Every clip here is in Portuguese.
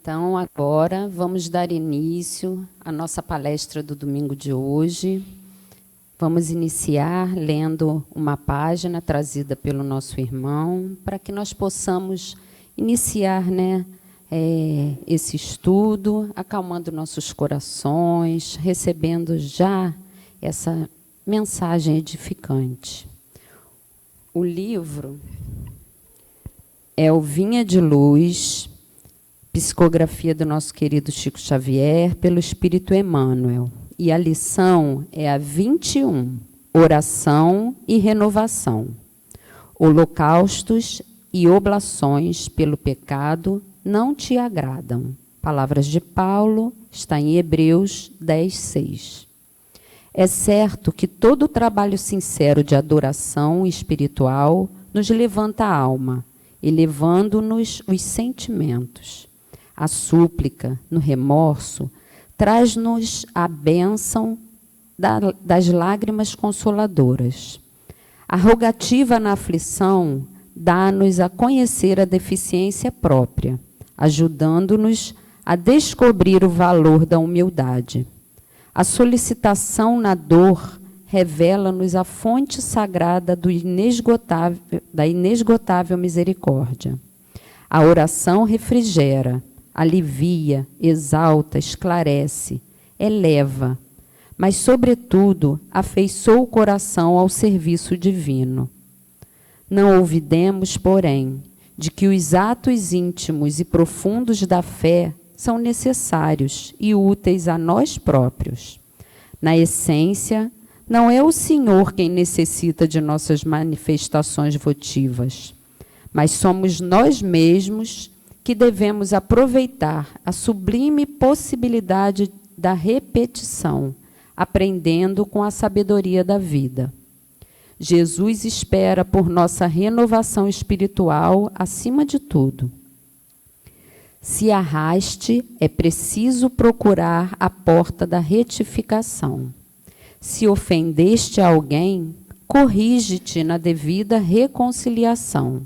Então, agora, vamos dar início à nossa palestra do domingo de hoje. Vamos iniciar lendo uma página trazida pelo nosso irmão, para que nós possamos iniciar, esse estudo, acalmando nossos corações, recebendo já essa mensagem edificante. O livro é o Vinha de Luz, psicografia do nosso querido Chico Xavier, pelo Espírito Emmanuel. E a lição é a 21, Oração e Renovação. Holocaustos e oblações pelo pecado não te agradam. Palavras de Paulo, está em Hebreus 10:6. É certo que todo trabalho sincero de adoração espiritual nos levanta a alma, elevando-nos os sentimentos. A súplica, no remorso, traz-nos a bênção das lágrimas consoladoras. A rogativa na aflição dá-nos a conhecer a deficiência própria, ajudando-nos a descobrir o valor da humildade. A solicitação na dor revela-nos a fonte sagrada da inesgotável misericórdia. A oração refrigera, alivia, exalta, esclarece, eleva, mas, sobretudo, afeiçoa o coração ao serviço divino. Não olvidemos, porém, de que os atos íntimos e profundos da fé são necessários e úteis a nós próprios. Na essência, não é o Senhor quem necessita de nossas manifestações votivas, mas somos nós mesmos que devemos aproveitar a sublime possibilidade da repetição, aprendendo com a sabedoria da vida. Jesus espera por nossa renovação espiritual acima de tudo. Se arraste, é preciso procurar a porta da retificação. Se ofendeste a alguém, corrige-te na devida reconciliação.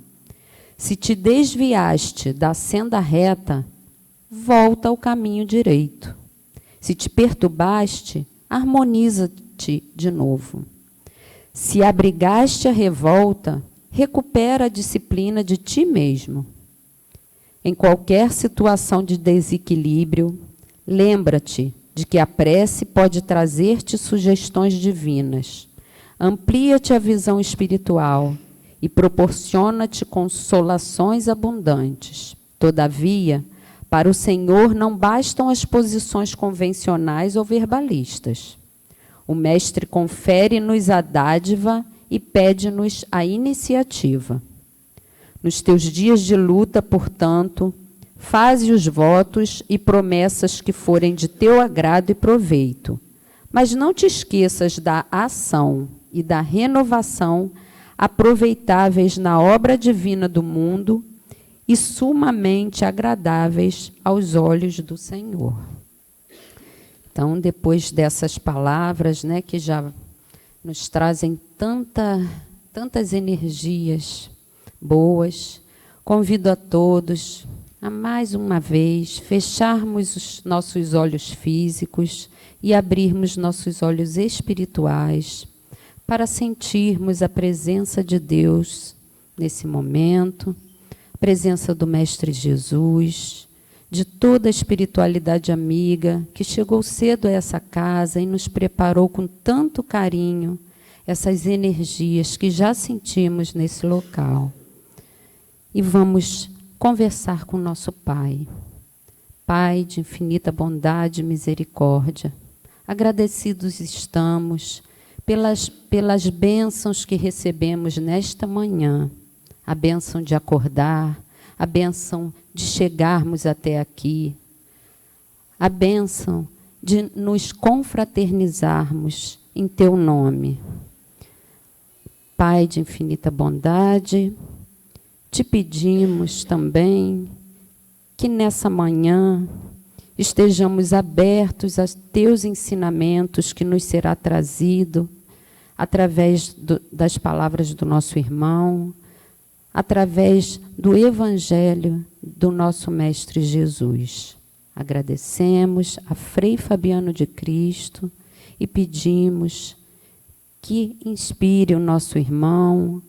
Se te desviaste da senda reta, volta ao caminho direito. Se te perturbaste, harmoniza-te de novo. Se abrigaste a revolta, recupera a disciplina de ti mesmo. Em qualquer situação de desequilíbrio, lembra-te de que a prece pode trazer-te sugestões divinas. Amplia-te a visão espiritual e proporciona-te consolações abundantes. Todavia, para o Senhor não bastam as posições convencionais ou verbalistas. O Mestre confere-nos a dádiva e pede-nos a iniciativa. Nos teus dias de luta, portanto, faze os votos e promessas que forem de teu agrado e proveito, mas não te esqueças da ação e da renovação aproveitáveis na obra divina do mundo e sumamente agradáveis aos olhos do Senhor. Então, depois dessas palavras, que já nos trazem tantas energias boas, convido a todos a, mais uma vez, fecharmos os nossos olhos físicos e abrirmos nossos olhos espirituais para sentirmos a presença de Deus nesse momento, a presença do Mestre Jesus, de toda a espiritualidade amiga que chegou cedo a essa casa e nos preparou com tanto carinho essas energias que já sentimos nesse local. E vamos conversar com nosso Pai. Pai de infinita bondade e misericórdia, agradecidos estamos pelas bênçãos que recebemos nesta manhã, a bênção de acordar, a bênção de chegarmos até aqui, a bênção de nos confraternizarmos em teu nome. Pai de infinita bondade, te pedimos também que nessa manhã estejamos abertos aos teus ensinamentos que nos será trazido através das palavras do nosso irmão, através do Evangelho do nosso Mestre Jesus. Agradecemos a Frei Fabiano de Cristo e pedimos que inspire o nosso irmão,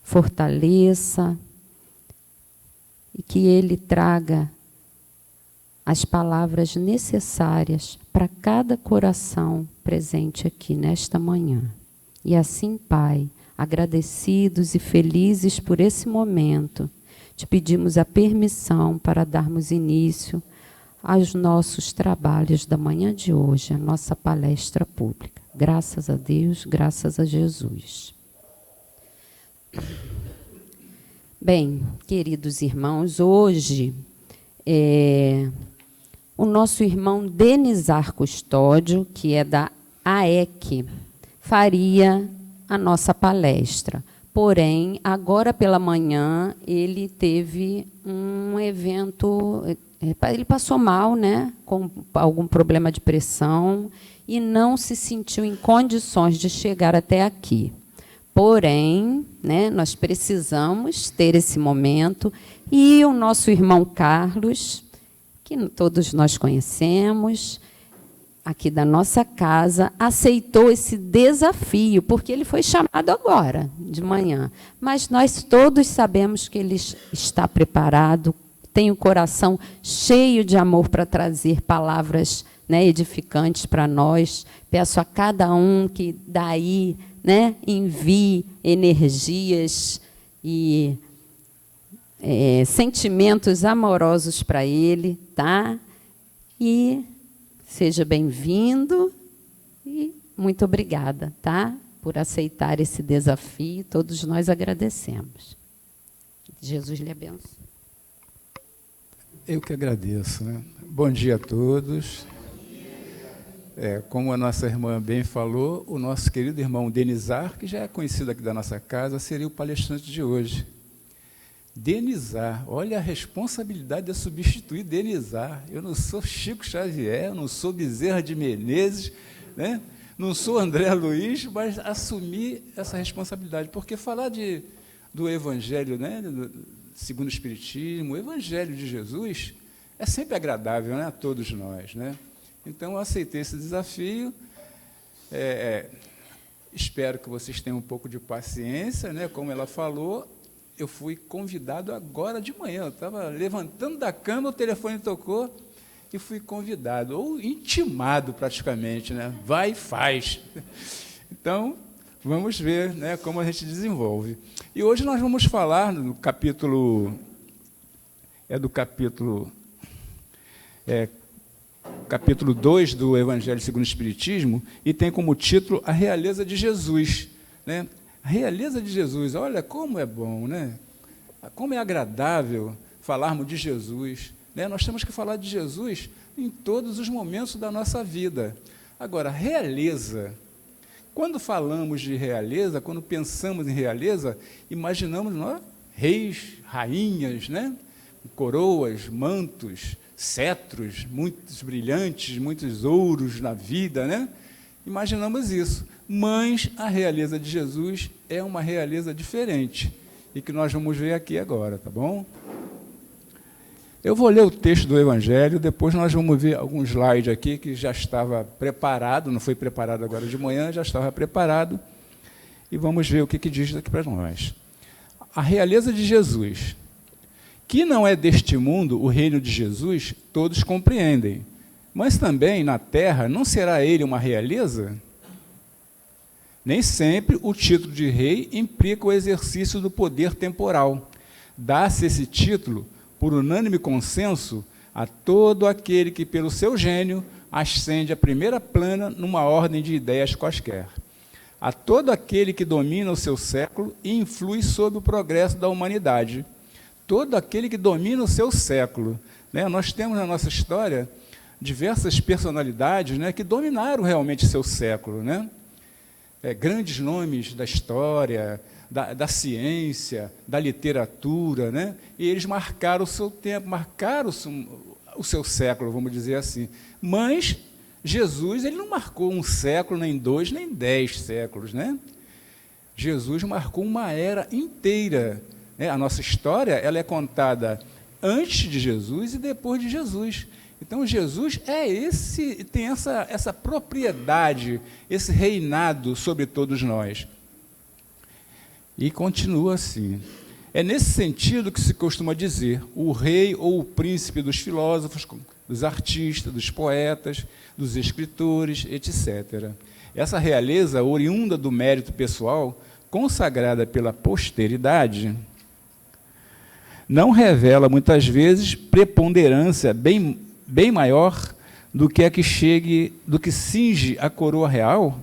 fortaleça e que ele traga as palavras necessárias para cada coração presente aqui nesta manhã. E assim, Pai, agradecidos e felizes por esse momento, te pedimos a permissão para darmos início aos nossos trabalhos da manhã de hoje, a nossa palestra pública. Graças a Deus, graças a Jesus. Bem, queridos irmãos, hoje o nosso irmão Denizar Custódio, que é da AEC, faria a nossa palestra. Porém, agora pela manhã, ele teve um evento, ele passou mal, né, com algum problema de pressão, e não se sentiu em condições de chegar até aqui. Porém, né, nós precisamos ter esse momento, e o nosso irmão Carlos, que todos nós conhecemos, aqui da nossa casa, aceitou esse desafio, porque ele foi chamado agora, de manhã. Mas nós todos sabemos que ele está preparado, tem o coração cheio de amor para trazer palavras, né, edificantes para nós. Peço a cada um que daí, né, envie energias e sentimentos amorosos para ele, tá? E seja bem-vindo e muito obrigada, tá? Por aceitar esse desafio. Todos nós agradecemos. Jesus lhe abençoe. Eu que agradeço, né? Bom dia a todos. Como a nossa irmã bem falou, o nosso querido irmão Denizar, que já é conhecido aqui da nossa casa, seria o palestrante de hoje. Denizar, olha a responsabilidade de substituir Denizar. Eu não sou Chico Xavier, não sou Bezerra de Menezes, né? Não sou André Luiz, mas assumir essa responsabilidade, porque falar do Evangelho, né, segundo o Espiritismo, o Evangelho de Jesus, é sempre agradável, né, a todos nós, né? Então, eu aceitei esse desafio, espero que vocês tenham um pouco de paciência, né? Como ela falou, eu fui convidado agora de manhã, eu estava levantando da cama, o telefone tocou e fui convidado, ou intimado praticamente, né? Vai e faz. Então, vamos ver, né, como a gente desenvolve. E hoje nós vamos falar no capítulo, capítulo 2 do Evangelho segundo o Espiritismo, e tem como título A Realeza de Jesus, né? A realeza de Jesus, olha como é bom, né? Como é agradável falarmos de Jesus, né? Nós temos que falar de Jesus em todos os momentos da nossa vida. Agora, realeza, quando falamos de realeza, quando pensamos em realeza, imaginamos nós, reis, rainhas, né? Coroas, mantos, cetros, muitos brilhantes, muitos ouros na vida, né? Imaginamos isso. Mas a realeza de Jesus é uma realeza diferente, e que nós vamos ver aqui agora, tá bom? Eu vou ler o texto do Evangelho, depois nós vamos ver alguns slides aqui que já estava preparado, não foi preparado agora de manhã, já estava preparado, e vamos ver o que diz aqui para nós. A realeza de Jesus. Que não é deste mundo o reino de Jesus, todos compreendem, mas também na terra não será ele uma realeza? Nem sempre o título de rei implica o exercício do poder temporal. Dá-se esse título, por unânime consenso, a todo aquele que, pelo seu gênio, ascende à primeira plana numa ordem de ideias quaisquer. A todo aquele que domina o seu século e influi sobre o progresso da humanidade. Todo aquele que domina o seu século, né? Nós temos na nossa história diversas personalidades, né, que dominaram realmente seu século, né? Grandes nomes da história, da ciência, da literatura, né? E eles marcaram o seu tempo, marcaram o seu século, vamos dizer assim. Mas Jesus, ele não marcou um século, nem 2, nem 10 séculos, né? Jesus marcou uma era inteira, né? A nossa história, ela é contada antes de Jesus e depois de Jesus. Então, Jesus tem essa propriedade, esse reinado sobre todos nós. E continua assim. É nesse sentido que se costuma dizer o rei ou o príncipe dos filósofos, dos artistas, dos poetas, dos escritores, etc. Essa realeza, oriunda do mérito pessoal, consagrada pela posteridade, não revela, muitas vezes, preponderância bem maior do que cinge a coroa real.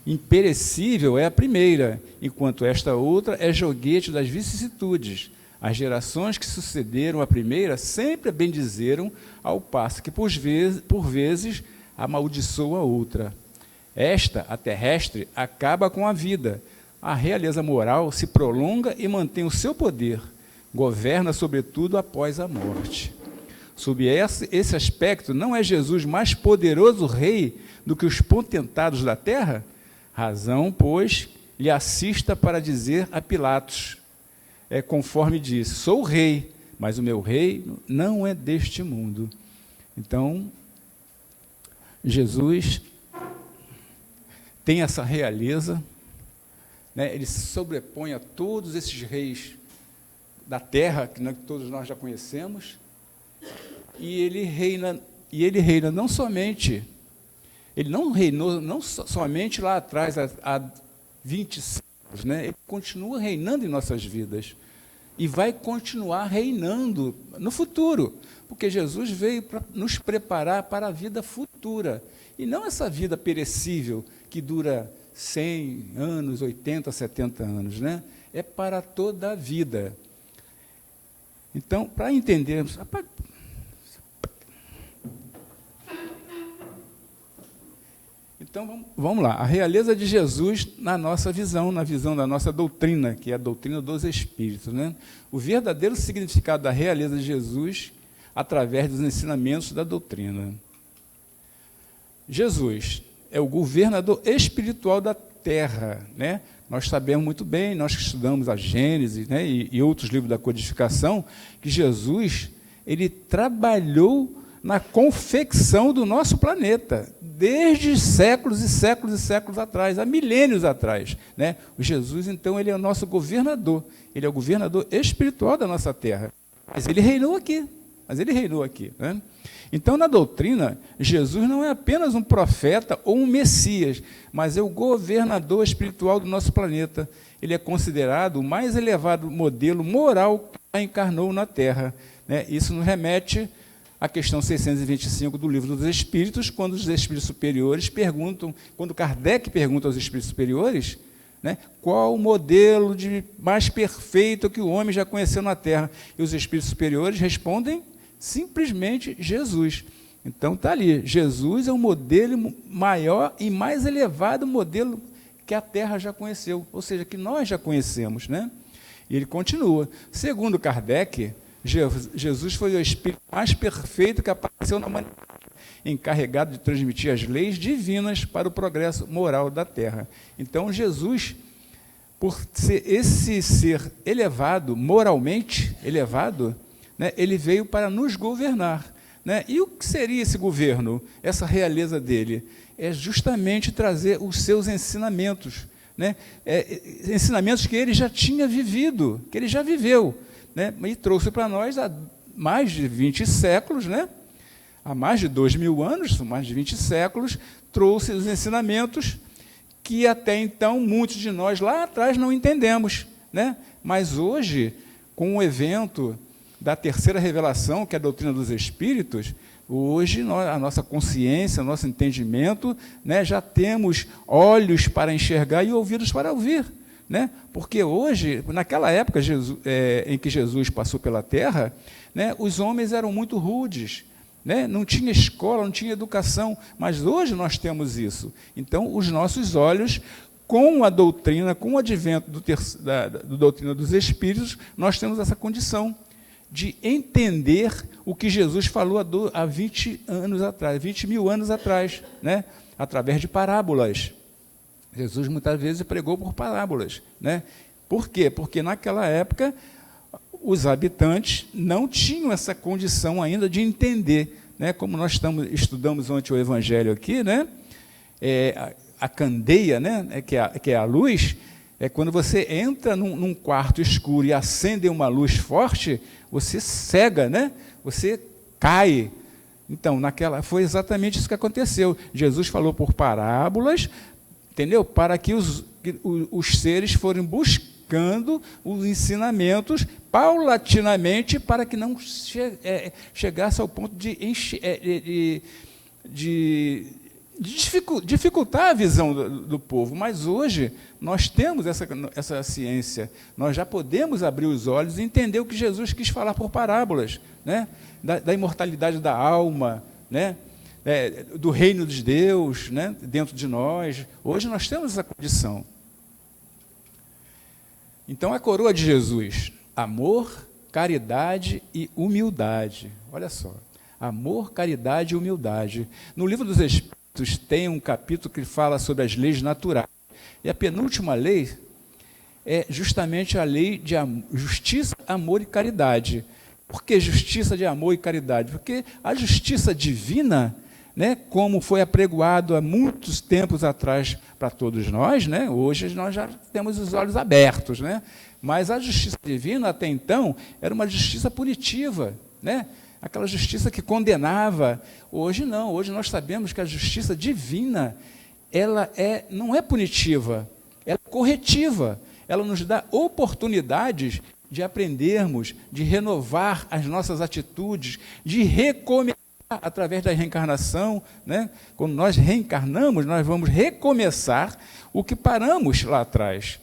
Imperecível é a primeira, enquanto esta outra é joguete das vicissitudes. As gerações que sucederam a primeira sempre a bendizeram, ao passo que, por vezes, amaldiçoa a outra. Esta, a terrestre, acaba com a vida. A realeza moral se prolonga e mantém o seu poder. Governa, sobretudo, após a morte. Sob esse aspecto, não é Jesus mais poderoso rei do que os potentados da terra? Razão, pois, lhe assista para dizer a Pilatos, conforme disse, sou rei, mas o meu reino não é deste mundo. Então, Jesus tem essa realeza, né? Ele se sobrepõe a todos esses reis da terra, que todos nós já conhecemos, e ele reina não somente... Ele não reinou não somente lá atrás, há 20 séculos, né? Ele continua reinando em nossas vidas e vai continuar reinando no futuro, porque Jesus veio para nos preparar para a vida futura, e não essa vida perecível que dura 100 anos, 80, 70 anos, né? É para toda a vida. Então, para entendermos... Então, vamos lá. A realeza de Jesus na nossa visão, na visão da nossa doutrina, que é a doutrina dos Espíritos, né? O verdadeiro significado da realeza de Jesus através dos ensinamentos da doutrina. Jesus é o governador espiritual da terra, né? Nós sabemos muito bem, nós que estudamos a Gênesis, né, e outros livros da codificação, que Jesus ele trabalhou na confecção do nosso planeta, desde séculos e séculos e séculos atrás, há milênios atrás, né? O Jesus, então, ele é o nosso governador, ele é o governador espiritual da nossa terra, mas ele reinou aqui, né? Então, na doutrina, Jesus não é apenas um profeta ou um Messias, mas é o governador espiritual do nosso planeta. Ele é considerado o mais elevado modelo moral que encarnou na Terra, né? Isso nos remete à questão 625 do Livro dos Espíritos, quando os espíritos superiores perguntam, quando Kardec pergunta aos espíritos superiores, né, qual o modelo mais perfeito que o homem já conheceu na Terra, e os espíritos superiores respondem simplesmente Jesus. Então está ali, Jesus é o modelo maior e mais elevado modelo que a Terra já conheceu, ou seja, que nós já conhecemos, né? E ele continua, segundo Kardec, Jesus foi o espírito mais perfeito que apareceu na humanidade, encarregado de transmitir as leis divinas para o progresso moral da Terra. Então Jesus, por ser esse ser elevado, moralmente elevado, né, ele veio para nos governar, né? E o que seria esse governo, essa realeza dele? É justamente trazer os seus ensinamentos, né? Ensinamentos que ele já tinha vivido, que ele já viveu, né? E trouxe para nós há mais de 20 séculos, né? Há mais de 2000 anos, são mais de 20 séculos, trouxe os ensinamentos que até então muitos de nós lá atrás não entendemos, né? Mas hoje, com o evento da terceira revelação, que é a doutrina dos Espíritos, hoje a nossa consciência, o nosso entendimento, né, já temos olhos para enxergar e ouvidos para ouvir, né? Porque hoje, naquela época em que Jesus passou pela Terra, né, os homens eram muito rudes, né? Não tinha escola, não tinha educação, mas hoje nós temos isso. Então, os nossos olhos, com a doutrina, com o advento da doutrina dos Espíritos, nós temos essa condição de entender o que Jesus falou há 20 anos atrás, 20 mil anos atrás, né? Através de parábolas. Jesus muitas vezes pregou por parábolas, né? Por quê? Porque naquela época os habitantes não tinham essa condição ainda de entender, né? Como nós estudamos ontem o Evangelho aqui, né? A candeia, né? que é a luz, quando você entra num quarto escuro e acende uma luz forte, você cega, né? Você cai. Então, foi exatamente isso que aconteceu. Jesus falou por parábolas, entendeu? Para que os seres forem buscando os ensinamentos paulatinamente, para que não chegasse ao ponto de dificultar a visão do povo. Mas hoje nós temos essa ciência, nós já podemos abrir os olhos e entender o que Jesus quis falar por parábolas, né? Da imortalidade da alma, né? Do reino de Deus, né? Dentro de nós. Hoje nós temos essa condição. Então, a coroa de Jesus: amor, caridade e humildade. Olha só, amor, caridade e humildade. No Livro dos Espíritos tem um capítulo que fala sobre as leis naturais. E a penúltima lei é justamente a lei de justiça, amor e caridade. Por que justiça, de amor e caridade? Porque a justiça divina, né, como foi apregoado há muitos tempos atrás para todos nós, né, hoje nós já temos os olhos abertos, né, mas a justiça divina, até então, era uma justiça punitiva, né, aquela justiça que condenava. Hoje não, hoje nós sabemos que a justiça divina, ela não é punitiva, ela é corretiva, ela nos dá oportunidades de aprendermos, de renovar as nossas atitudes, de recomeçar através da reencarnação, né? Quando nós reencarnamos, nós vamos recomeçar o que paramos lá atrás,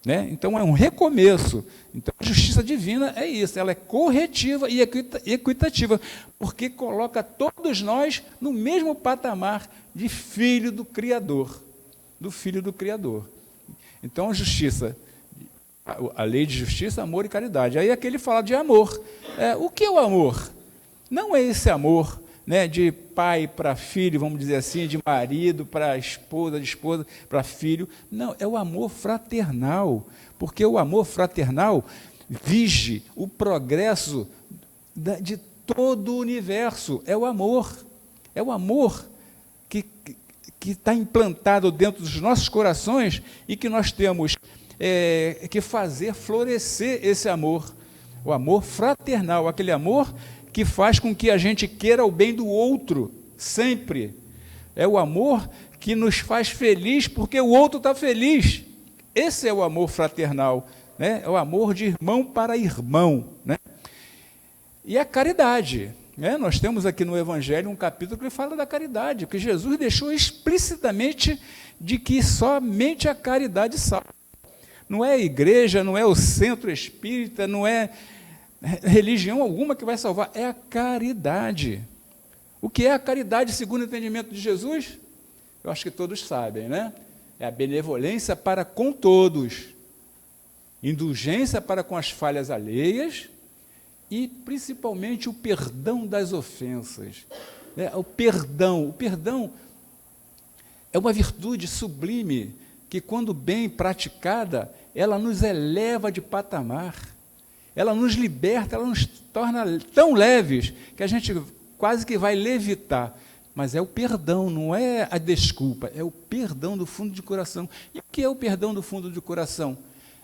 né? Então, é um recomeço. Então, a justiça divina é isso, ela é corretiva e equitativa, porque coloca todos nós no mesmo patamar de filho do Criador, do Filho do Criador. Então, a lei de justiça, amor e caridade. Aí aqui ele fala de amor. O que é o amor? Não é esse amor, né, de pai para filho, vamos dizer assim, de marido para esposa, de esposa para filho. Não, é o amor fraternal, porque o amor fraternal vige o progresso de todo o universo. É o amor que está implantado dentro dos nossos corações e que nós temos que fazer florescer esse amor, o amor fraternal, aquele amor que faz com que a gente queira o bem do outro, sempre. É o amor que nos faz feliz porque o outro está feliz. Esse é o amor fraternal, né? É o amor de irmão para irmão, né? E a caridade, né? Nós temos aqui no Evangelho um capítulo que fala da caridade, que Jesus deixou explicitamente de que somente a caridade salva. Não é a igreja, não é o centro espírita, não é religião alguma que vai salvar, é a caridade. O que é a caridade segundo o entendimento de Jesus? Eu acho que todos sabem, né? É a benevolência para com todos, indulgência para com as falhas alheias e, principalmente, o perdão das ofensas. O perdão é uma virtude sublime que, quando bem praticada, ela nos eleva de patamar, ela nos liberta, ela nos torna tão leves que a gente quase que vai levitar. Mas é o perdão, não é a desculpa, é o perdão do fundo de coração. E o que é o perdão do fundo de coração?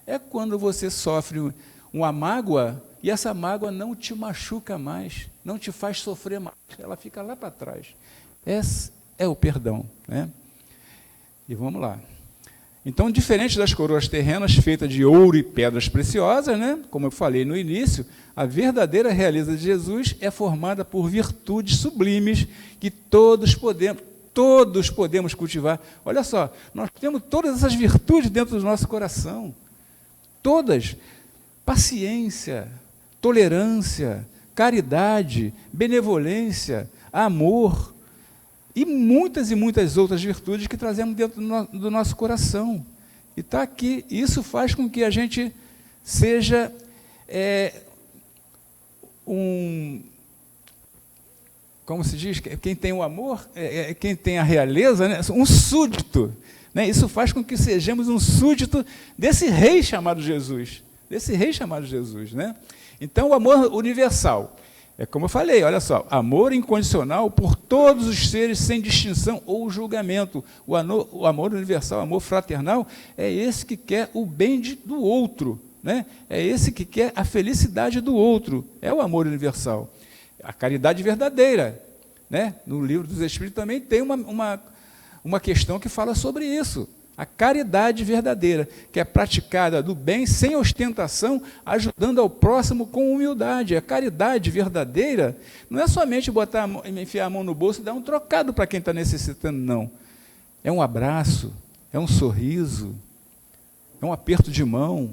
É quando você sofre uma mágoa e essa mágoa não te machuca mais, não te faz sofrer mais, ela fica lá para trás. Esse é o perdão, né? E vamos lá. Então, diferente das coroas terrenas feitas de ouro e pedras preciosas, né, como eu falei no início, a verdadeira realeza de Jesus é formada por virtudes sublimes que todos podemos cultivar. Olha só, nós temos todas essas virtudes dentro do nosso coração. Todas. Paciência, tolerância, caridade, benevolência, amor, e muitas outras virtudes que trazemos dentro do nosso coração. E está aqui. Isso faz com que a gente seja como se diz, quem tem o amor, quem tem a realeza, né? Um súdito. Né? Isso faz com que sejamos um súdito desse rei chamado Jesus. Né? Então, o amor universal, é como eu falei, olha só, amor incondicional por todos os seres sem distinção ou julgamento. O amor universal, o amor fraternal, é esse que quer o bem do outro, né? É esse que quer a felicidade do outro, é o amor universal. A caridade verdadeira, né? No Livro dos Espíritos também tem uma questão que fala sobre isso. A caridade verdadeira, que é praticada do bem, sem ostentação, ajudando ao próximo com humildade. A caridade verdadeira não é somente enfiar a mão no bolso e dar um trocado para quem está necessitando, não. É um abraço, é um sorriso, é um aperto de mão,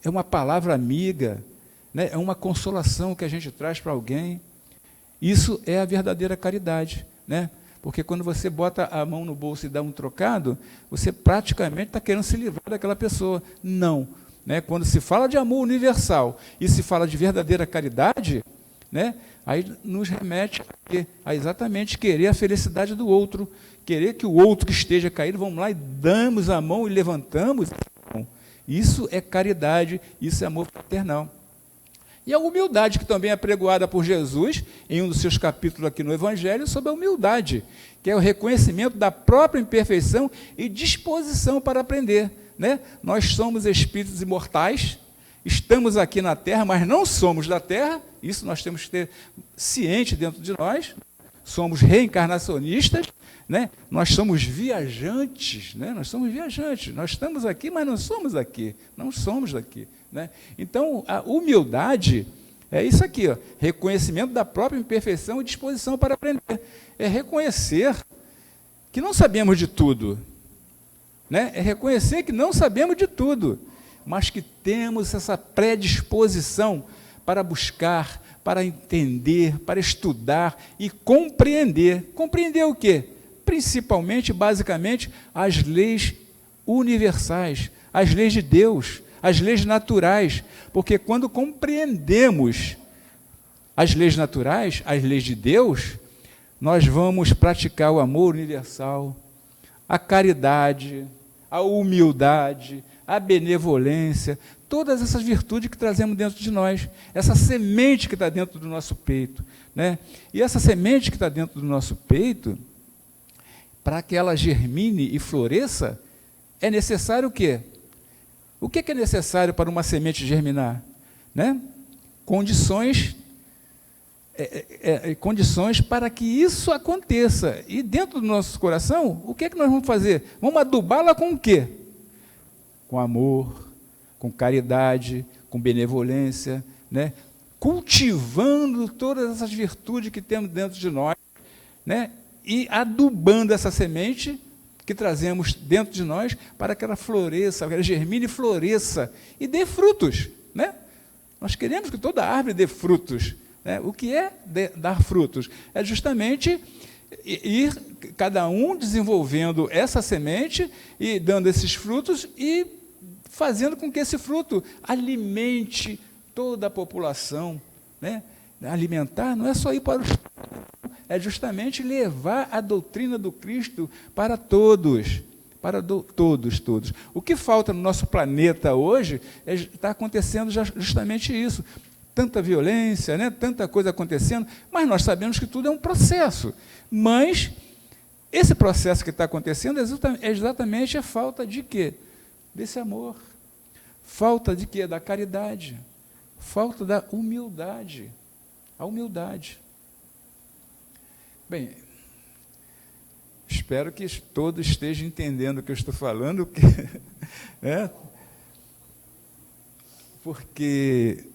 é uma palavra amiga, né? É uma consolação que a gente traz para alguém. Isso é a verdadeira caridade, né? Porque quando você bota a mão no bolso e dá um trocado, você praticamente está querendo se livrar daquela pessoa. Não. Né? Quando se fala de amor universal e se fala de verdadeira caridade, né? Aí nos remete a exatamente querer a felicidade do outro, querer que o outro que esteja caído, vamos lá e damos a mão e levantamos. Isso é caridade, isso é amor fraternal. E a humildade, que também é pregoada por Jesus, em um dos seus capítulos aqui no Evangelho, sobre a humildade, que é o reconhecimento da própria imperfeição e disposição para aprender. Né? Nós somos espíritos imortais, estamos aqui na Terra, mas não somos da Terra, isso nós temos que ter ciente dentro de nós, somos reencarnacionistas, né? Nós somos viajantes, né? Nós estamos aqui, mas não somos aqui, não somos daqui. Né? Então, a humildade é isso aqui, ó, reconhecimento da própria imperfeição e disposição para aprender. É reconhecer que não sabemos de tudo. Né? É reconhecer que não sabemos de tudo, mas que temos essa predisposição para buscar, para entender, para estudar e compreender. Compreender o quê? Principalmente, basicamente, as leis universais, as leis de Deus, as leis naturais, porque quando compreendemos as leis naturais, as leis de Deus, nós vamos praticar o amor universal, a caridade, a humildade, a benevolência, todas essas virtudes que trazemos dentro de nós, essa semente que está dentro do nosso peito. Né? E essa semente que está dentro do nosso peito, para que ela germine e floresça, é necessário o quê? O que é necessário para uma semente germinar? Né? Condições para que isso aconteça. E dentro do nosso coração, o que é que nós vamos fazer? Vamos adubá-la com o quê? Com amor, com caridade, com benevolência, né? Cultivando todas essas virtudes que temos dentro de nós, né? E adubando essa semente que trazemos dentro de nós para que ela floresça, que ela germine e floresça e dê frutos. Né? Nós queremos que toda árvore dê frutos. Né? O que é dar frutos? É justamente ir cada um desenvolvendo essa semente e dando esses frutos e fazendo com que esse fruto alimente toda a população. Né? Alimentar não é só ir para os... é justamente levar a doutrina do Cristo para todos, todos. O que falta no nosso planeta hoje está acontecendo justamente isso. Tanta violência, né? Tanta coisa acontecendo, mas nós sabemos que tudo é um processo. Mas esse processo que está acontecendo é exatamente a falta de quê? Desse amor. Falta de quê? Da caridade. Falta da humildade. A humildade. Bem, espero que todos estejam entendendo o que eu estou falando, porque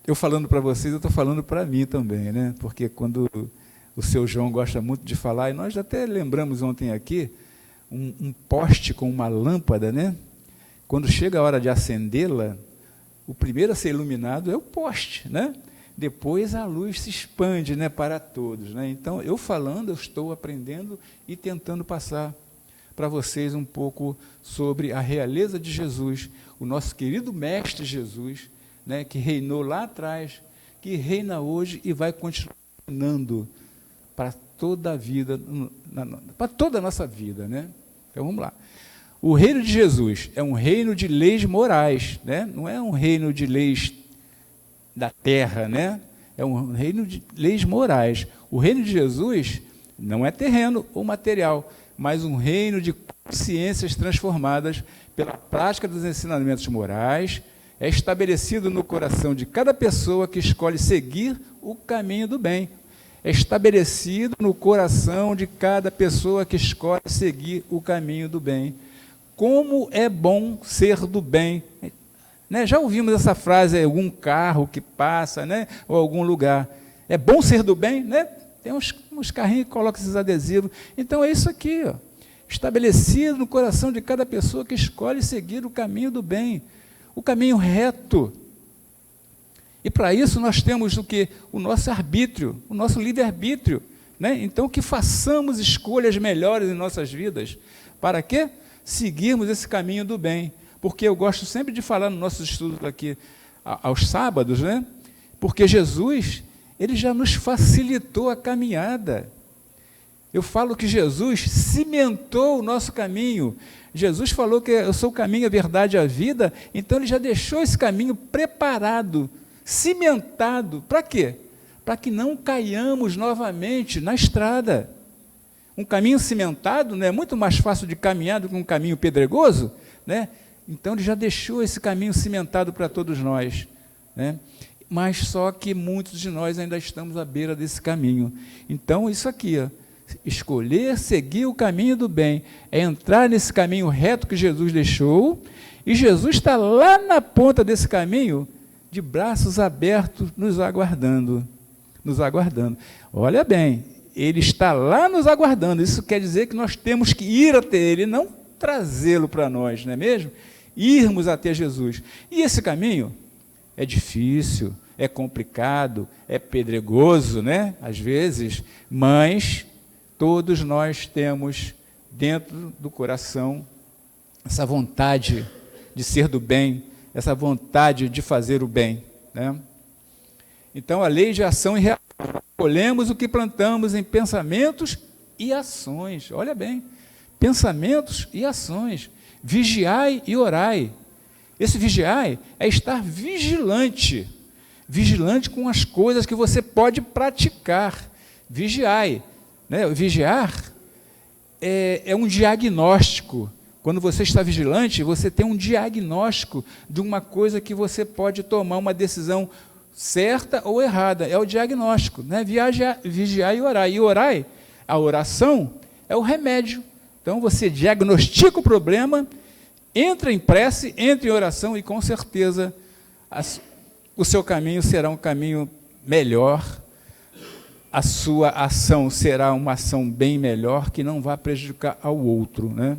eu falando para vocês, eu estou falando para mim também, né? Porque quando o seu João gosta muito de falar, e nós até lembramos ontem aqui, um poste com uma lâmpada, né? Quando chega a hora de acendê-la, o primeiro a ser iluminado é o poste, né? Depois a luz se expande, né, para todos. Né? Então, eu falando, eu estou aprendendo e tentando passar para vocês um pouco sobre a realeza de Jesus, o nosso querido Mestre Jesus, né, que reinou lá atrás, que reina hoje e vai continuar reinando para toda a vida, para toda a nossa vida. Né? Então, vamos lá. O reino de Jesus é um reino de leis morais, né? Não é um reino de leis da terra, né? É um reino de leis morais. O reino de Jesus não é terreno ou material, mas um reino de consciências transformadas pela prática dos ensinamentos morais, é estabelecido no coração de cada pessoa que escolhe seguir o caminho do bem. É estabelecido no coração de cada pessoa que escolhe seguir o caminho do bem. Como é bom ser do bem. Né? Já ouvimos essa frase em algum carro que passa, né? Ou algum lugar. É bom ser do bem? Né? Tem uns carrinhos que colocam esses adesivos. Então é isso aqui, ó. Estabelecido no coração de cada pessoa que escolhe seguir o caminho do bem, o caminho reto. E para isso nós temos o quê? O nosso arbítrio, o nosso livre-arbítrio, né? Então que façamos escolhas melhores em nossas vidas. Para quê? Seguirmos esse caminho do bem. Porque eu gosto sempre de falar nos nossos estudos aqui aos sábados, né? Porque Jesus, ele já nos facilitou a caminhada. Eu falo que Jesus cimentou o nosso caminho. Jesus falou que eu sou o caminho, a verdade e a vida, então ele já deixou esse caminho preparado, cimentado. Para quê? Para que não caiamos novamente na estrada. Um caminho cimentado, né, é muito mais fácil de caminhar do que um caminho pedregoso, né? Então ele já deixou esse caminho cimentado para todos nós, né? Mas só que muitos de nós ainda estamos à beira desse caminho. Então isso aqui, ó, escolher seguir o caminho do bem, é entrar nesse caminho reto que Jesus deixou, e Jesus está lá na ponta desse caminho, de braços abertos, nos aguardando. Nos aguardando. Olha bem, ele está lá nos aguardando, isso quer dizer que nós temos que ir até ele, não trazê-lo para nós, não é mesmo? Irmos até Jesus. E esse caminho é difícil, é complicado, é pedregoso, né? Às vezes, mas todos nós temos dentro do coração essa vontade de ser do bem, essa vontade de fazer o bem, né? Então, a lei de ação e reação. Colhemos o que plantamos em pensamentos e ações. Olha bem, pensamentos e ações. Vigiai e orai. Esse vigiai é estar vigilante. Vigilante com as coisas que você pode praticar. Vigiai. Né? Vigiar é um diagnóstico. Quando você está vigilante, você tem um diagnóstico de uma coisa que você pode tomar uma decisão certa ou errada. É o diagnóstico. Né? Vigiar e orar. E orar, a oração, é o remédio. Então, você diagnostica o problema, entra em prece, entra em oração e, com certeza, o seu caminho será um caminho melhor, a sua ação será uma ação bem melhor, que não vai prejudicar ao outro, né?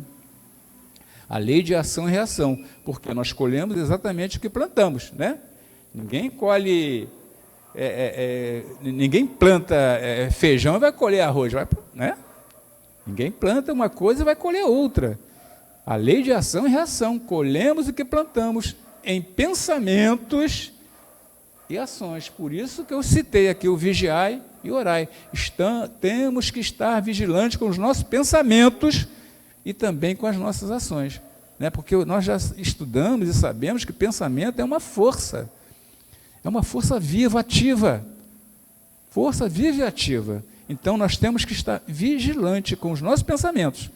A lei de ação e reação, porque nós colhemos exatamente o que plantamos, né? Ninguém colhe, ninguém planta feijão e vai colher arroz, né? Ninguém planta uma coisa e vai colher outra. A lei de ação e reação, colhemos o que plantamos em pensamentos e ações. Por isso que eu citei aqui o vigiai e orai. Temos que estar vigilantes com os nossos pensamentos e também com as nossas ações, né? Porque nós já estudamos e sabemos que pensamento é uma força viva, ativa, força viva e ativa. Então nós temos que estar vigilante com os nossos pensamentos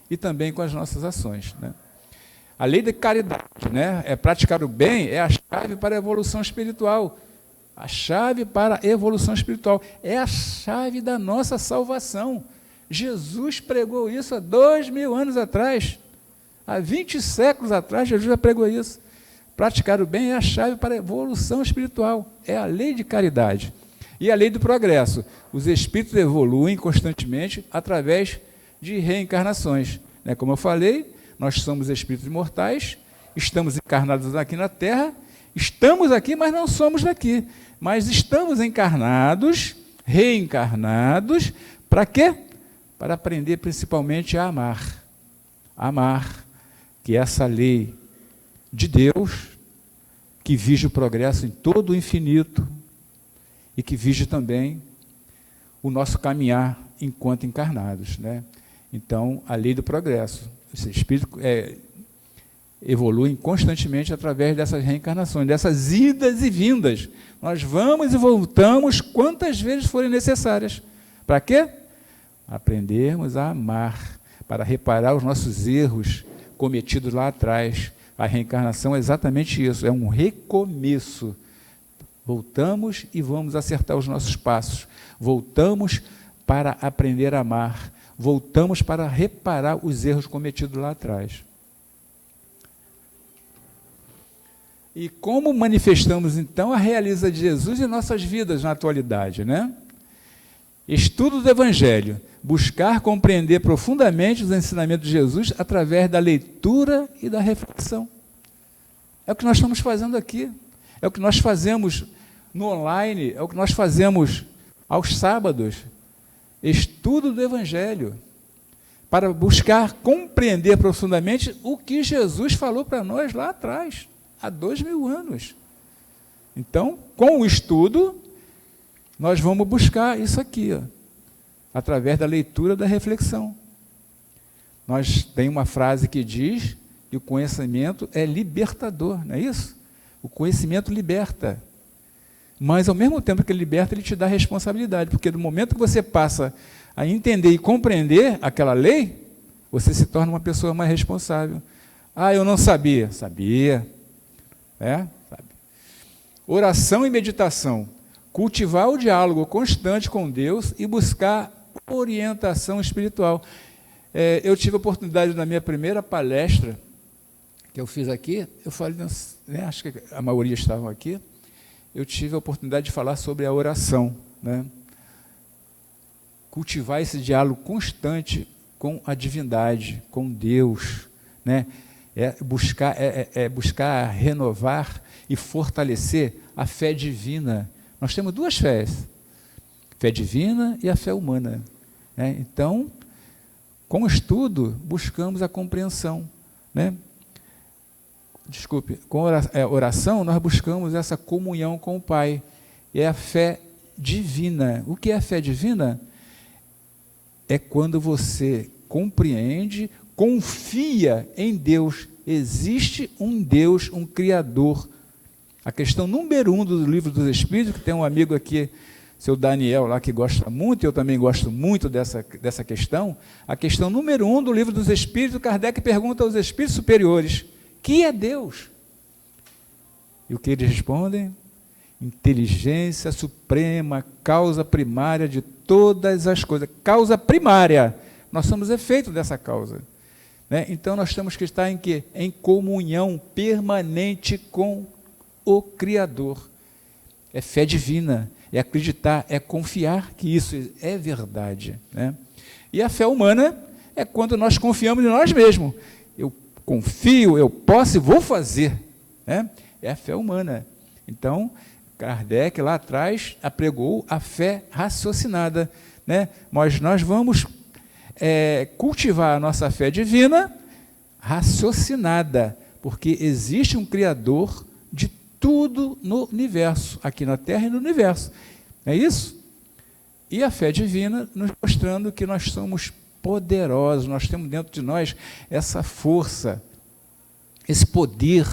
e também com as nossas ações, né? A lei da caridade, né? Praticar o bem é a chave para a evolução espiritual. A chave para a evolução espiritual é a chave da nossa salvação. Jesus pregou isso há 2000 anos atrás. Há 20 séculos atrás, Jesus já pregou isso. Praticar o bem é a chave para a evolução espiritual. É a lei de caridade. E a lei do progresso. Os espíritos evoluem constantemente através de reencarnações. Né? Como eu falei, nós somos espíritos imortais, estamos encarnados aqui na Terra, estamos aqui, mas não somos daqui. Mas estamos encarnados, reencarnados, para quê? Para aprender principalmente a amar. Amar, que é essa lei de Deus, que vige o progresso em todo o infinito e que vige também o nosso caminhar enquanto encarnados, né? Então, a lei do progresso. Esse espírito evoluem constantemente através dessas reencarnações, dessas idas e vindas. Nós vamos e voltamos quantas vezes forem necessárias. Para quê? Aprendermos a amar, para reparar os nossos erros cometidos lá atrás. A reencarnação é exatamente isso, é um recomeço. Voltamos e vamos acertar os nossos passos. Voltamos para aprender a amar. Voltamos para reparar os erros cometidos lá atrás. E como manifestamos, então, a realeza de Jesus em nossas vidas na atualidade, né? Estudo do Evangelho, buscar compreender profundamente os ensinamentos de Jesus através da leitura e da reflexão. É o que nós estamos fazendo aqui, é o que nós fazemos no online, é o que nós fazemos aos sábados. Estudo do Evangelho, para buscar compreender profundamente o que Jesus falou para nós lá atrás, há 2000 anos. Então, com o estudo, nós vamos buscar isso aqui, ó, através da leitura, da reflexão. Nós tem uma frase que diz que o conhecimento é libertador, não é isso? O conhecimento liberta. Mas, ao mesmo tempo que ele liberta, ele te dá responsabilidade, porque no momento que você passa a entender e compreender aquela lei, você se torna uma pessoa mais responsável. Ah, eu não sabia. Sabia. Sabe. Oração e meditação. Cultivar o diálogo constante com Deus e buscar orientação espiritual. Eu tive a oportunidade, na minha primeira palestra, que eu fiz aqui, eu falei, né, acho que a maioria estavam aqui, eu tive a oportunidade de falar sobre a oração, né? Cultivar esse diálogo constante com a divindade, com Deus, né? Buscar renovar e fortalecer a fé divina. Nós temos duas fés, fé divina e a fé humana, né? Então, com o estudo, buscamos a compreensão, né? Com a oração, nós buscamos essa comunhão com o Pai. É a fé divina. O que é a fé divina? É quando você compreende, confia em Deus. Existe um Deus, um Criador. A questão número 1 do Livro dos Espíritos, que tem um amigo aqui, seu Daniel, lá, que gosta muito, eu também gosto muito dessa questão. A questão número 1 do Livro dos Espíritos, Kardec pergunta aos espíritos superiores: que é Deus? E o que eles respondem? Inteligência suprema, causa primária de todas as coisas. Causa primária. Nós somos efeito dessa causa, né? Então, nós temos que estar em quê? Em comunhão permanente com o Criador. É fé divina, é acreditar, é confiar que isso é verdade, né? E a fé humana é quando nós confiamos em nós mesmos. Eu confio, eu posso e vou fazer, né? É a fé humana. Então, Kardec, lá atrás, apregou a fé raciocinada, né? Mas nós vamos cultivar a nossa fé divina raciocinada, porque existe um Criador de tudo no universo, aqui na Terra e no universo. É isso? E a fé divina nos mostrando que nós somos poderosos, nós temos dentro de nós essa força, esse poder,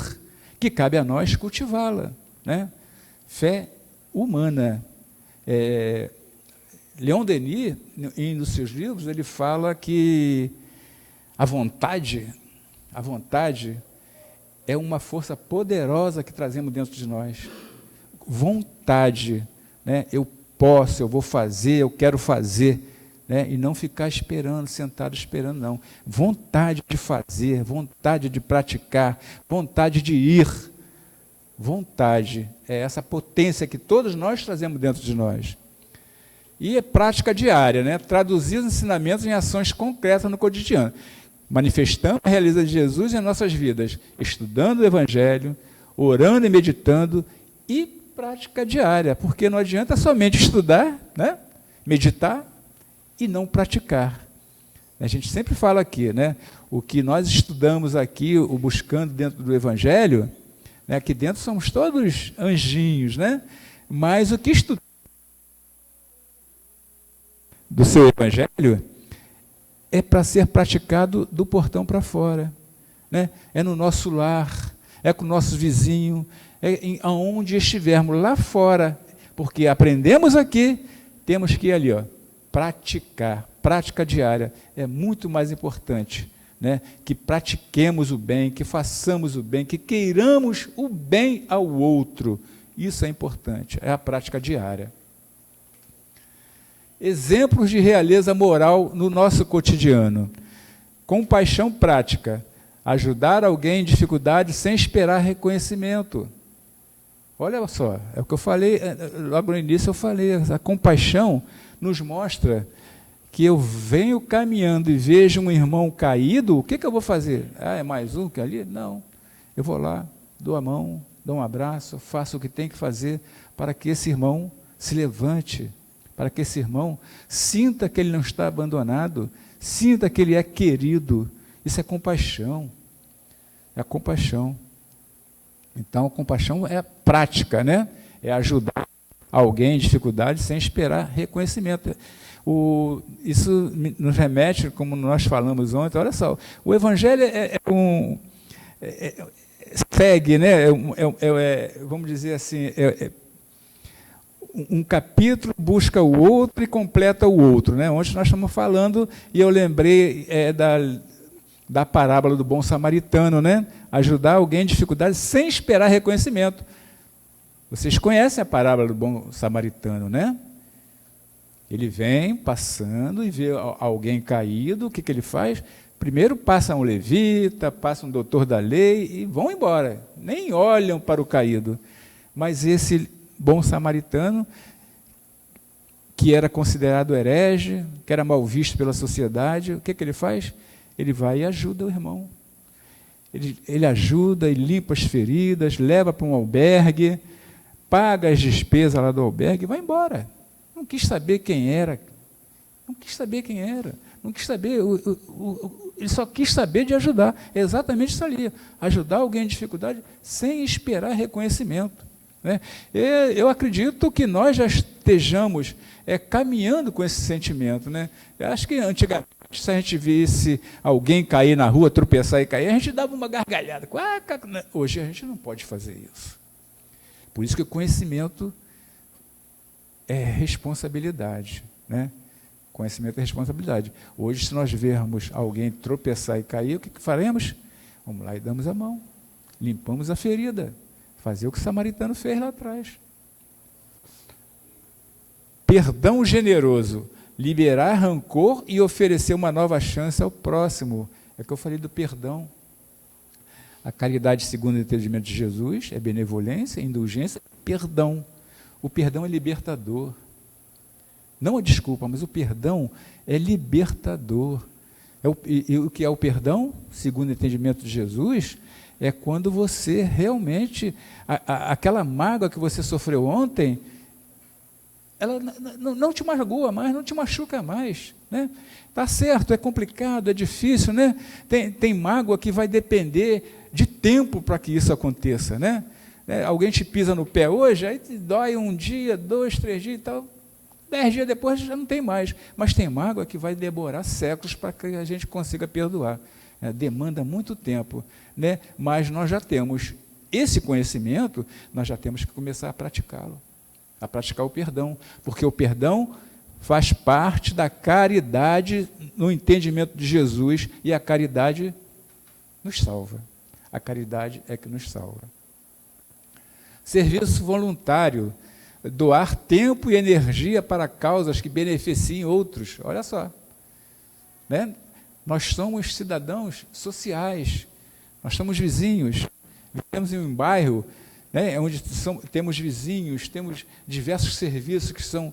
que cabe a nós cultivá-la, né? Fé humana. Leon Denis, em um dos seus livros, ele fala que a vontade é uma força poderosa que trazemos dentro de nós. Vontade, né? Eu posso, eu vou fazer, eu quero fazer, né? E não ficar esperando, sentado esperando, não. Vontade de fazer, vontade de praticar, vontade de ir. Vontade é essa potência que todos nós trazemos dentro de nós. E é prática diária, né? Traduzir os ensinamentos em ações concretas no cotidiano. Manifestando a realeza de Jesus em nossas vidas, estudando o Evangelho, orando e meditando, e prática diária, porque não adianta somente estudar, né? Meditar e não praticar. A gente sempre fala aqui, né? O que nós estudamos aqui, o buscando dentro do Evangelho, né? Aqui dentro somos todos anjinhos, né? Mas o que estudamos do seu Evangelho é para ser praticado do portão para fora. né? É no nosso lar, é com o nosso vizinho, aonde estivermos lá fora, porque aprendemos aqui, temos que ir ali, ó, praticar, prática diária, é muito mais importante, né? Que pratiquemos o bem, que façamos o bem, que queiramos o bem ao outro, isso é importante, é a prática diária. Exemplos de realeza moral no nosso cotidiano. Compaixão prática, ajudar alguém em dificuldade sem esperar reconhecimento. Olha só, é o que eu falei, logo no início eu falei, a compaixão nos mostra que eu venho caminhando e vejo um irmão caído, o que eu vou fazer? Ah, é mais um que ali? Não, eu vou lá, dou a mão, dou um abraço, faço o que tem que fazer para que esse irmão se levante, para que esse irmão sinta que ele não está abandonado, sinta que ele é querido. Isso é compaixão. É a compaixão. Então, a compaixão é prática, né? É ajudar alguém em dificuldade sem esperar reconhecimento. Isso nos remete, como nós falamos ontem, olha só, o Evangelho segue, né? Vamos dizer assim, um capítulo busca o outro e completa o outro, né? Ontem nós estamos falando, e eu lembrei da parábola do bom samaritano, né? Ajudar alguém em dificuldade sem esperar reconhecimento. Vocês conhecem a parábola do bom samaritano, né? Ele vem passando e vê alguém caído, o que ele faz? Primeiro passa um levita, passa um doutor da lei e vão embora, nem olham para o caído. Mas esse bom samaritano, que era considerado herege, que era mal visto pela sociedade, o que ele faz? Ele vai e ajuda o irmão. Ele ajuda e limpa as feridas, leva para um albergue, paga as despesas lá do albergue e vai embora. Não quis saber quem era. Não quis saber quem era. Não quis saber. Ele só quis saber de ajudar. É exatamente isso ali. Ajudar alguém em dificuldade sem esperar reconhecimento. Né? Eu acredito que nós já estejamos caminhando com esse sentimento. Né? Eu acho que antigamente, se a gente visse alguém cair na rua, tropeçar e cair, a gente dava uma gargalhada. Hoje a gente não pode fazer isso. Por isso que o conhecimento é responsabilidade. Né? Conhecimento é responsabilidade. Hoje, se nós vermos alguém tropeçar e cair, o que faremos? Vamos lá e damos a mão. Limpamos a ferida. Fazer o que o samaritano fez lá atrás. Perdão generoso. Liberar rancor e oferecer uma nova chance ao próximo. É o que eu falei do perdão. A caridade, segundo o entendimento de Jesus, é benevolência, indulgência, perdão. O perdão é libertador. Não a desculpa, mas o perdão é libertador. E o que é o perdão, segundo o entendimento de Jesus, é quando você realmente, aquela mágoa que você sofreu ontem, ela não te magoa mais, não te machuca mais. Né? Tá certo, é complicado, é difícil, né? Tem mágoa que vai depender de tempo para que isso aconteça. Né? Alguém te pisa no pé hoje, aí te dói um dia, 2, 3 dias e tal, 10 dias depois já não tem mais. Mas tem mágoa que vai demorar séculos para que a gente consiga perdoar. Demanda muito tempo, né? Mas nós já temos esse conhecimento, nós já temos que começar a praticá-lo, a praticar o perdão, porque o perdão faz parte da caridade no entendimento de Jesus, e a caridade nos salva. A caridade é que nos salva. Serviço voluntário, doar tempo e energia para causas que beneficiem outros. Olha só, né? Nós somos cidadãos sociais, nós somos vizinhos, vivemos em um bairro, né, onde temos vizinhos, temos diversos serviços que são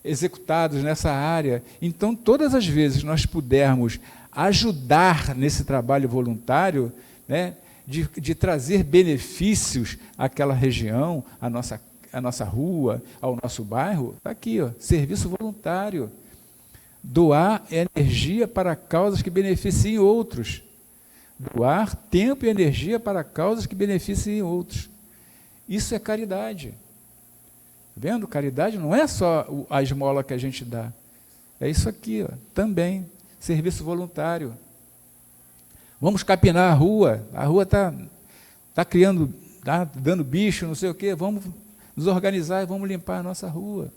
executados nessa área. Então, todas as vezes nós pudermos ajudar nesse trabalho voluntário, né, de trazer benefícios àquela região, à nossa rua, ao nosso bairro, está aqui, ó, serviço voluntário. Doar energia para causas que beneficiem outros. Doar tempo e energia para causas que beneficiem outros. Isso é caridade. Vendo? Caridade não é só a esmola que a gente dá. É isso aqui, ó, também. Serviço voluntário. Vamos capinar a rua está criando, está dando bicho, não sei o quê, vamos nos organizar e vamos limpar a nossa rua.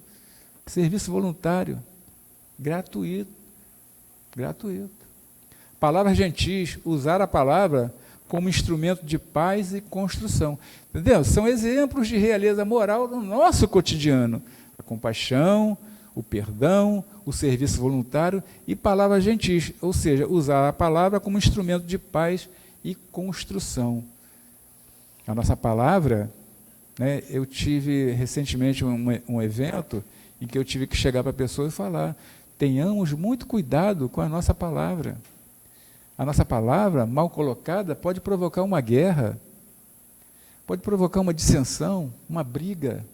Serviço voluntário, gratuito. Palavras gentis, usar a palavra como instrumento de paz e construção. Entendeu? São exemplos de realeza moral no nosso cotidiano. A compaixão, o perdão, o serviço voluntário e palavras gentis, ou seja, usar a palavra como instrumento de paz e construção. A nossa palavra, né, eu tive recentemente um evento em que eu tive que chegar para a pessoa e falar: tenhamos muito cuidado com a nossa palavra. A nossa palavra, mal colocada, pode provocar uma guerra, pode provocar uma dissensão, uma briga,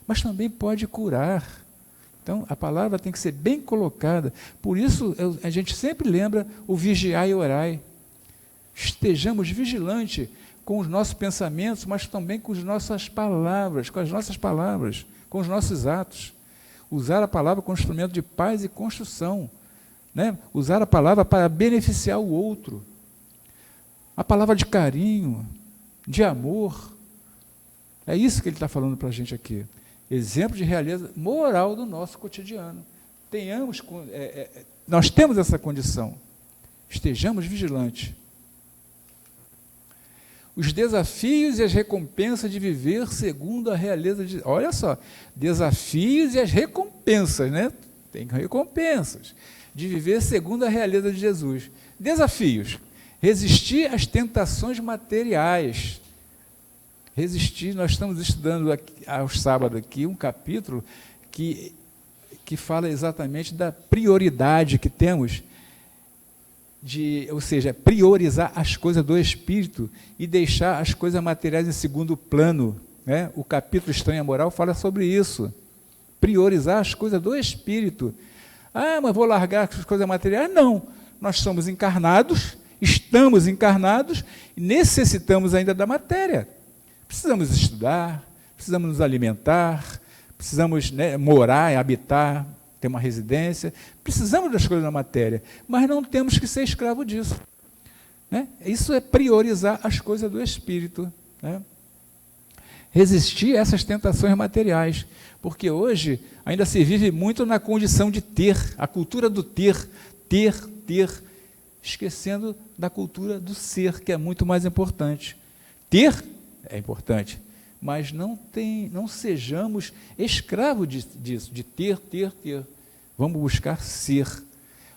mas também pode curar. Então, a palavra tem que ser bem colocada. Por isso, a gente sempre lembra o vigiai e orai. Estejamos vigilantes com os nossos pensamentos, mas também com as nossas palavras, com os nossos atos. Usar a palavra como instrumento de paz e construção. Né? Usar a palavra para beneficiar o outro. A palavra de carinho, de amor. É isso que ele está falando para a gente aqui. Exemplo de realeza moral do nosso cotidiano. Nós temos essa condição. Estejamos vigilantes. Os desafios e as recompensas de viver segundo a realeza de... Olha só, desafios e as recompensas, né? Tem recompensas. De viver segundo a realeza de Jesus. Desafios. Resistir às tentações materiais. Resistir, nós estamos estudando aos sábados aqui um capítulo que fala exatamente da prioridade que temos, ou seja, priorizar as coisas do Espírito e deixar as coisas materiais em segundo plano. Né? O capítulo Estranha Moral fala sobre isso. Priorizar as coisas do Espírito. Ah, mas vou largar as coisas materiais? Não. Nós somos encarnados, estamos encarnados e necessitamos ainda da matéria. Precisamos estudar, precisamos nos alimentar, precisamos, né, morar, habitar, ter uma residência, precisamos das coisas da matéria, mas não temos que ser escravo disso. Né? Isso é priorizar as coisas do Espírito. Né? Resistir a essas tentações materiais, porque hoje ainda se vive muito na condição de ter, a cultura do ter, esquecendo da cultura do ser, que é muito mais importante. Ter é importante, mas não sejamos escravos disso, de ter. Vamos buscar ser,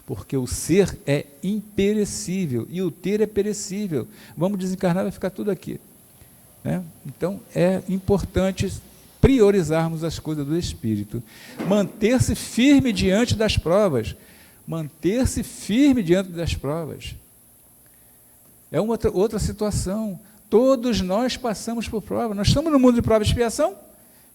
porque o ser é imperecível e o ter é perecível. Vamos desencarnar, vai ficar tudo aqui. Né? Então, é importante priorizarmos as coisas do Espírito. Manter-se firme diante das provas. Manter-se firme diante das provas. É uma outra situação. Todos nós passamos por provas. Nós estamos no mundo de prova e expiação.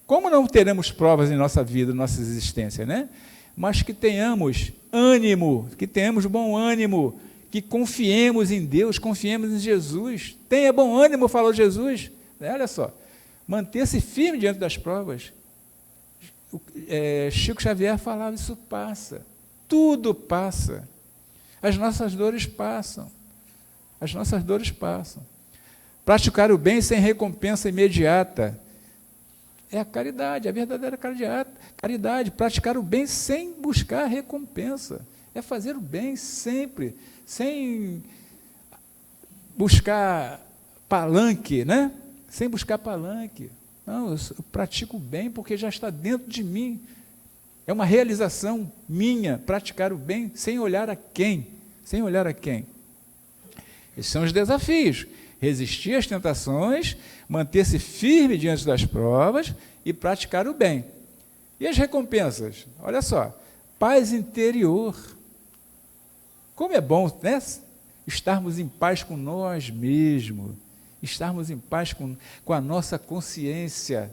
Como não teremos provas em nossa vida, em nossa existência, né? Mas que tenhamos ânimo, que tenhamos bom ânimo, que confiemos em Deus, confiemos em Jesus. Tenha bom ânimo, falou Jesus. Olha só, manter-se firme diante das provas. Chico Xavier falava, isso passa. Tudo passa. As nossas dores passam. As nossas dores passam. Praticar o bem sem recompensa imediata. É a caridade, a verdadeira caridade. Praticar o bem sem buscar recompensa. É fazer o bem sempre, sem buscar palanque, né? Sem buscar palanque. Não, eu pratico o bem porque já está dentro de mim. É uma realização minha, praticar o bem sem olhar a quem. Sem olhar a quem. Esses são os desafios. Resistir às tentações, manter-se firme diante das provas e praticar o bem. E as recompensas? Olha só, paz interior. Como é bom, né? Estarmos em paz com nós mesmos, estarmos em paz com a nossa consciência,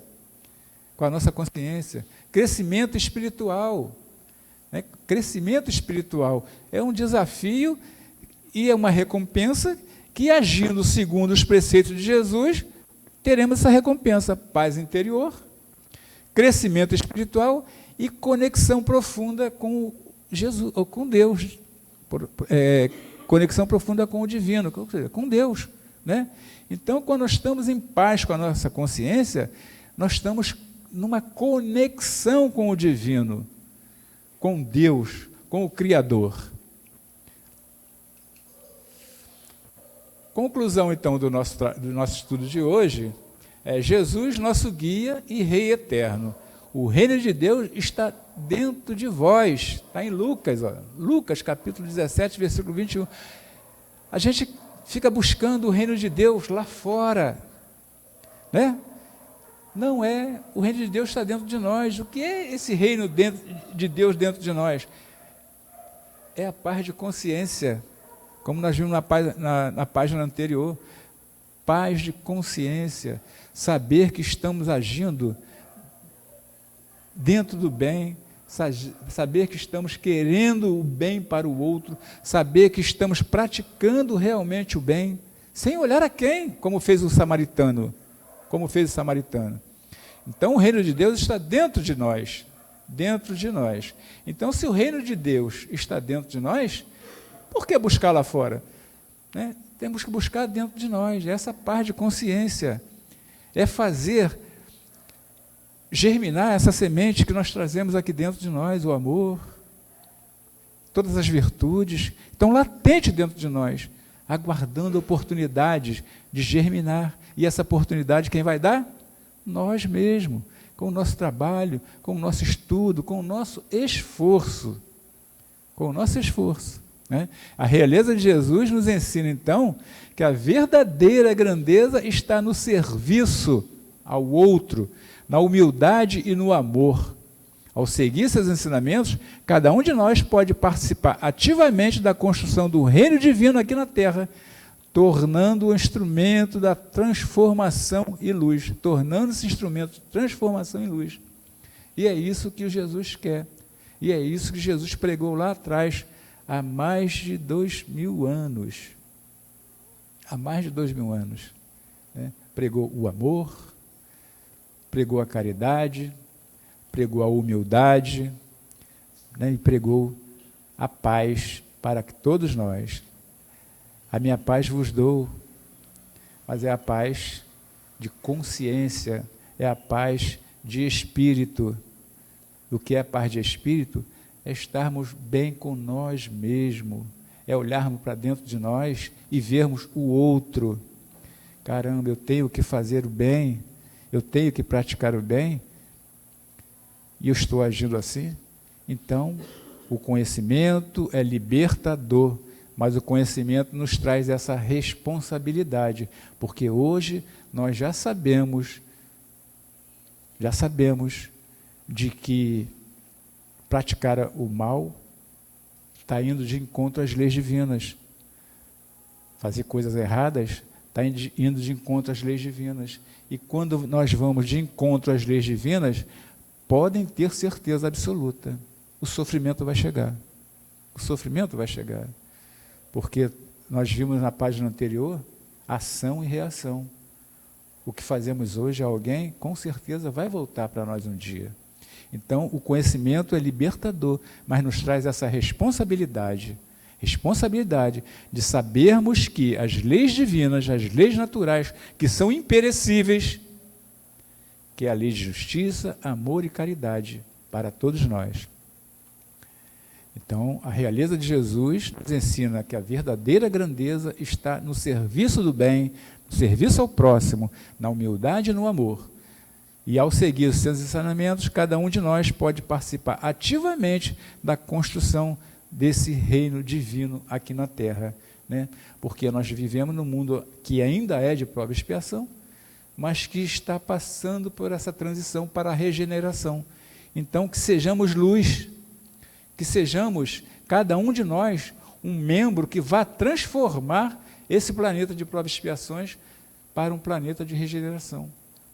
Crescimento espiritual. Né? Crescimento espiritual é um desafio e é uma recompensa que, agindo segundo os preceitos de Jesus, teremos essa recompensa, paz interior, crescimento espiritual e conexão profunda com Jesus, ou com Deus, conexão profunda com o divino, com Deus, né? Então, quando nós estamos em paz com a nossa consciência, nós estamos numa conexão com o divino, com Deus, com o Criador. Conclusão, então, do nosso estudo de hoje é Jesus, nosso guia e Rei eterno. O reino de Deus está dentro de vós. Está em Lucas, Lucas capítulo 17, versículo 21. A gente fica buscando o reino de Deus lá fora, né? Não é, o reino de Deus está dentro de nós. O que é esse reino de Deus dentro de nós? É a paz de consciência, como nós vimos na página anterior. Paz de consciência, saber que estamos agindo dentro do bem, saber que estamos querendo o bem para o outro, saber que estamos praticando realmente o bem, sem olhar a quem, como fez o samaritano. Então, o reino de Deus está dentro de nós, Então, se o reino de Deus está dentro de nós, por que buscar lá fora? Né? Temos que buscar dentro de nós, essa paz de consciência, é fazer germinar essa semente que nós trazemos aqui dentro de nós, o amor, todas as virtudes, estão latentes dentro de nós, aguardando oportunidades de germinar. E essa oportunidade quem vai dar? Nós mesmos, com o nosso trabalho, com o nosso estudo, com o nosso esforço. Né? A realeza de Jesus nos ensina, então, que a verdadeira grandeza está no serviço ao outro, na humildade e no amor. Ao seguir seus ensinamentos, cada um de nós pode participar ativamente da construção do reino divino aqui na Terra, tornando o instrumento da transformação e luz, tornando-se instrumento de transformação e luz. E é isso que Jesus quer. E é isso que Jesus pregou lá atrás, há mais de 2000 anos. Há mais de 2000 anos. Né? Pregou o amor, pregou a caridade, pregou a humildade, né? E pregou a paz para todos nós. A minha paz vos dou, mas é a paz de consciência, é a paz de espírito. O que é a paz de espírito? É estarmos bem com nós mesmos, é olharmos para dentro de nós e vermos o outro. Caramba, eu tenho que fazer o bem, eu tenho que praticar o bem, e eu estou agindo assim. Então, o conhecimento é libertador, mas o conhecimento nos traz essa responsabilidade, porque hoje nós já sabemos de que praticar o mal está indo de encontro às leis divinas. Fazer coisas erradas está indo de encontro às leis divinas. E quando nós vamos de encontro às leis divinas, podem ter certeza absoluta, o sofrimento vai chegar. Porque nós vimos na página anterior ação e reação. O que fazemos hoje a alguém, com certeza vai voltar para nós um dia. Então, o conhecimento é libertador, mas nos traz essa responsabilidade de sabermos que as leis divinas, as leis naturais, que são imperecíveis, que é a lei de justiça, amor e caridade para todos nós. Então, a realeza de Jesus nos ensina que a verdadeira grandeza está no serviço do bem, no serviço ao próximo, na humildade e no amor. E ao seguir os seus ensinamentos, cada um de nós pode participar ativamente da construção desse reino divino aqui na Terra, né? Porque nós vivemos num mundo que ainda é de prova e expiação, mas que está passando por essa transição para a regeneração. Então, que sejamos luz, que sejamos, cada um de nós, um membro que vá transformar esse planeta de provas e expiações para um planeta de regeneração.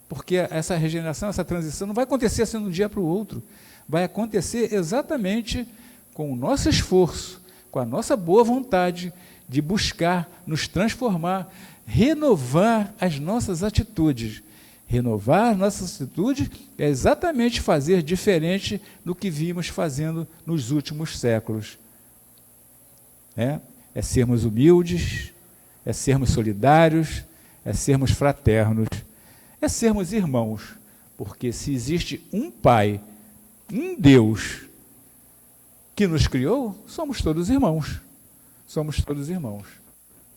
Porque essa regeneração, essa transição não vai acontecer assim de um dia para o outro, vai acontecer exatamente com o nosso esforço, com a nossa boa vontade de buscar nos transformar, renovar as nossas atitudes. Renovar nossas atitudes é exatamente fazer diferente do que vimos fazendo nos últimos séculos. é sermos humildes, é sermos solidários, é sermos fraternos, é sermos irmãos, porque se existe um Pai, um Deus que nos criou, somos todos irmãos. Somos todos irmãos.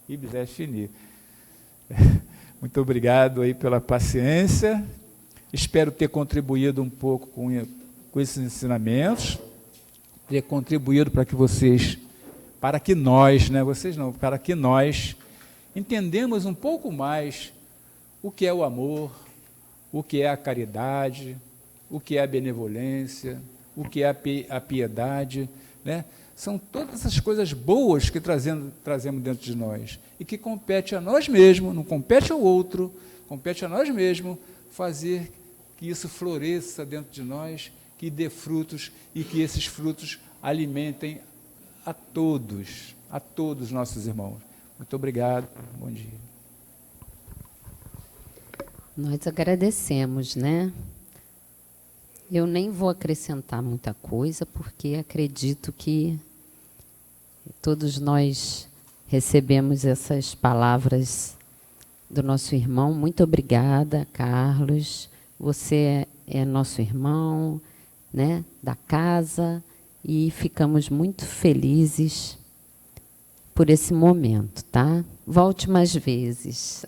Ibis est fini. Muito obrigado aí pela paciência. Espero ter contribuído um pouco com esses ensinamentos, ter contribuído para que nós, né, vocês não, para que nós entendemos um pouco mais o que é o amor, o que é a caridade, o que é a benevolência, o que é a piedade, né? São todas essas coisas boas que trazemos dentro de nós e que compete a nós mesmos, não compete ao outro, compete a nós mesmos fazer que isso floresça dentro de nós, que dê frutos e que esses frutos alimentem a todos nossos irmãos. Muito obrigado, bom dia. Nós agradecemos, né? Eu nem vou acrescentar muita coisa, porque acredito que todos nós recebemos essas palavras do nosso irmão. Muito obrigada, Carlos. Você é nosso irmão, né, da casa, e ficamos muito felizes por esse momento, tá? Volte mais vezes.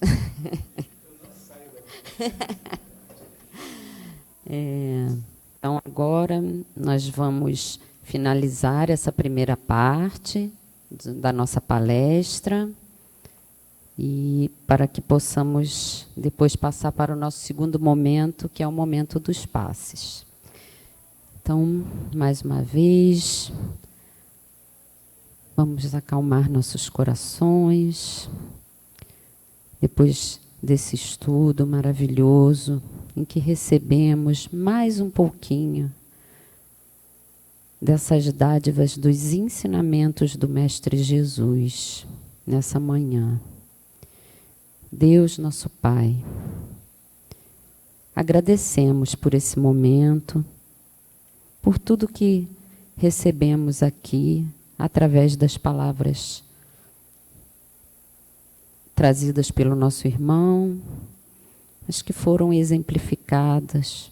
Então, agora nós vamos finalizar essa primeira parte da nossa palestra, e para que possamos depois passar para o nosso segundo momento, que é o momento dos passes. Então, mais uma vez, vamos acalmar nossos corações, depois desse estudo maravilhoso, em que recebemos mais um pouquinho dessas dádivas dos ensinamentos do Mestre Jesus, nessa manhã. Deus, nosso Pai, agradecemos por esse momento, por tudo que recebemos aqui, através das palavras trazidas pelo nosso irmão, mas que foram exemplificadas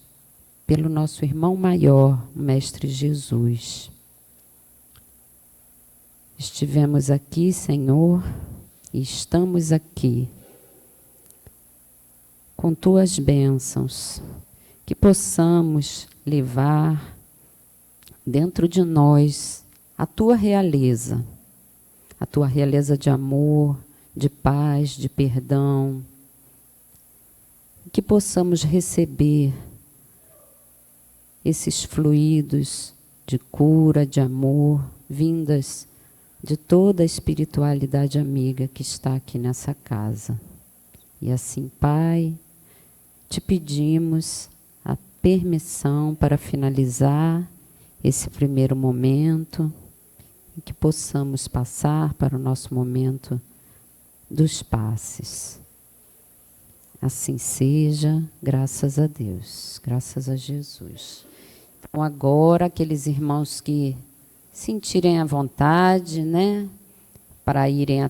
pelo nosso irmão maior, o Mestre Jesus. Estivemos aqui, Senhor, e estamos aqui com Tuas bênçãos, que possamos levar dentro de nós a Tua realeza de amor, de paz, de perdão, que possamos receber esses fluidos de cura, de amor, vindas de toda a espiritualidade amiga que está aqui nessa casa. E assim, Pai, te pedimos a permissão para finalizar esse primeiro momento e que possamos passar para o nosso momento dos passes. Assim seja, graças a Deus, graças a Jesus. Então, agora, aqueles irmãos que sentirem a vontade, né, para irem